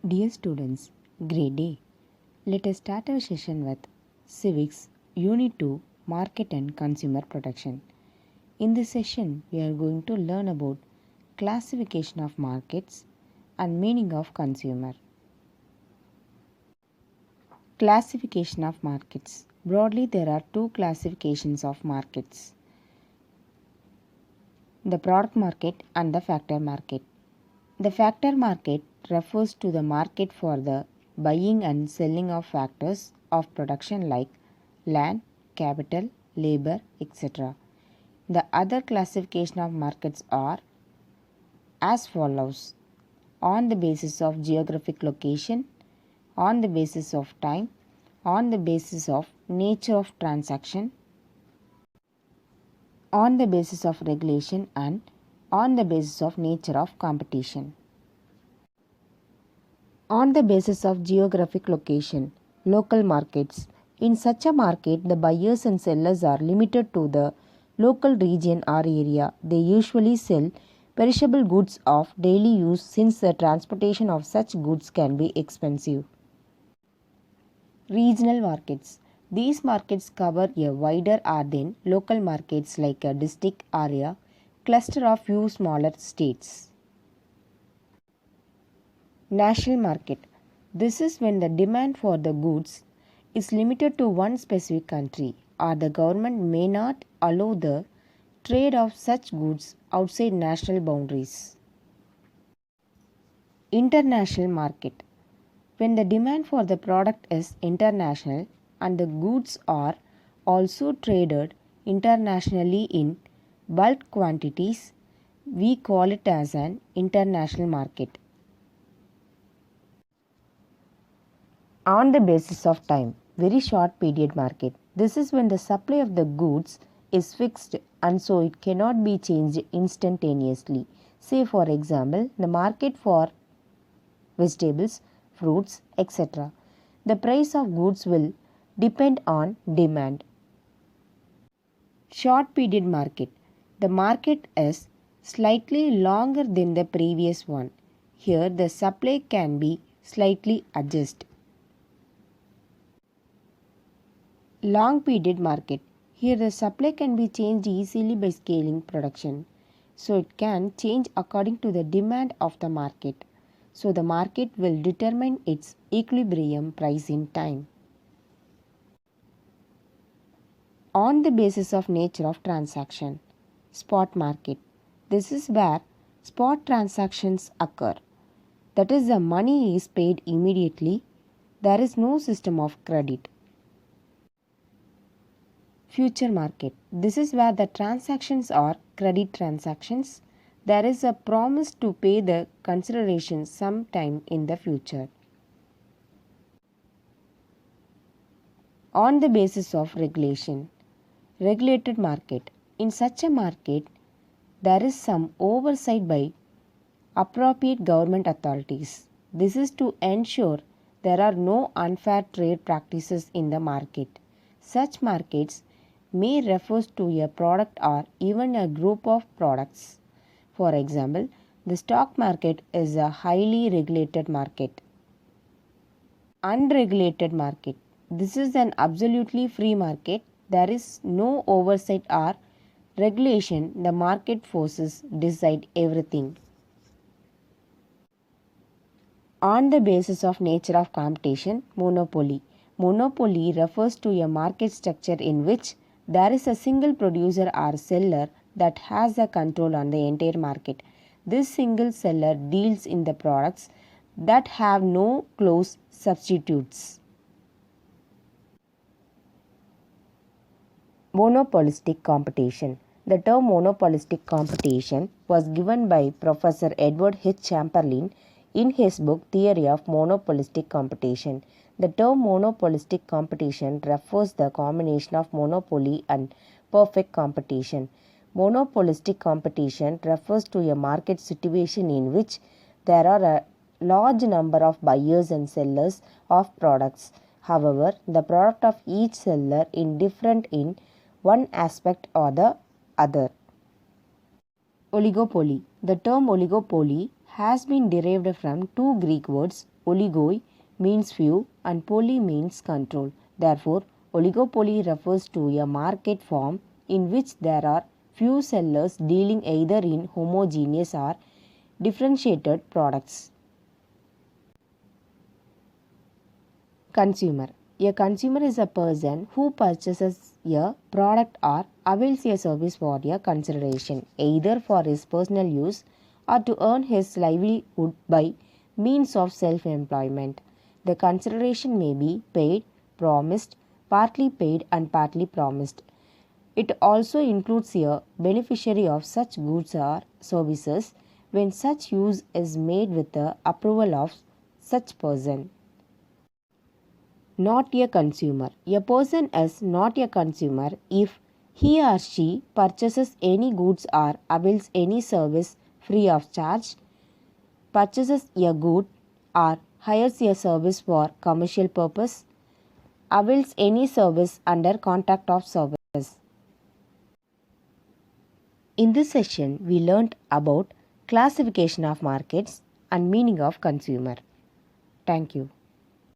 Dear students, great day. Let us start our session with Civics Unit 2 Market and Consumer Protection. In this session, we are going to learn about classification of markets and meaning of consumer. Classification of markets. Broadly, there are two classifications of markets: the product market and the factor market. The factor market refers to the market for the buying and selling of factors of production like land, capital, labor, etc. The other classification of markets are as follows: on the basis of geographic location, on the basis of time, on the basis of nature of transaction, on the basis of regulation, and on the basis of nature of competition. On the basis of geographic location, local markets. In such a market, the buyers and sellers are limited to the local region or area. They usually sell perishable goods of daily use since the transportation of such goods can be expensive. Regional markets. These markets cover a wider area than local markets like a district area, cluster of few smaller states. National market. This is when the demand for the goods is limited to one specific country, or the government may not allow the trade of such goods outside national boundaries. International market. When the demand for the product is international and the goods are also traded internationally in bulk quantities, we call it as an international market. On the basis of time, very short period market. This is when the supply of the goods is fixed and so it cannot be changed instantaneously. Say for example, the market for vegetables, fruits, etc. The price of goods will depend on demand. Short period market. The market is slightly longer than the previous one. Here the supply can be slightly adjusted. Long period market. Here the supply can be changed easily by scaling production. So it can change according to the demand of the market. So the market will determine its equilibrium price in time. On the basis of nature of transaction. Spot market. This is where spot transactions occur. That is, the money is paid immediately. There is no system of credit. Future market. This is where the transactions are credit transactions. There is a promise to pay the consideration sometime in the future. On the basis of regulation. Regulated market. In such a market, there is some oversight by appropriate government authorities. This is to ensure there are no unfair trade practices in the market. Such markets may refer to a product or even a group of products. For example, the stock market is a highly regulated market. Unregulated market. This is an absolutely free market. There is no oversight or regulation. The market forces decide everything. On the basis of nature of competition, monopoly. Monopoly refers to a market structure in which there is a single producer or seller that has a control on the entire market. This single seller deals in the products that have no close substitutes. Monopolistic competition. The term monopolistic competition was given by Professor Edward H. Chamberlain in his book Theory of Monopolistic Competition. The term monopolistic competition refers to the combination of monopoly and perfect competition. Monopolistic competition refers to a market situation in which there are a large number of buyers and sellers of products. However, the product of each seller is different in one aspect or the other. Oligopoly. The term oligopoly has been derived from two Greek words, Oligoi means few and poly means control. Therefore, oligopoly refers to a market form in which there are few sellers dealing either in homogeneous or differentiated products. Consumer. A consumer is a person who purchases a product or avails a service for a consideration, either for his personal use or to earn his livelihood by means of self-employment. The consideration may be paid, promised, partly paid and partly promised. It also includes a beneficiary of such goods or services when such use is made with the approval of such person. Not a consumer. A person is not a consumer if he or she purchases any goods or avails any service free of charge, purchases a good or hires a service for commercial purpose, avails any service under contract of service. In this session, we learned about classification of markets and meaning of consumer. Thank you.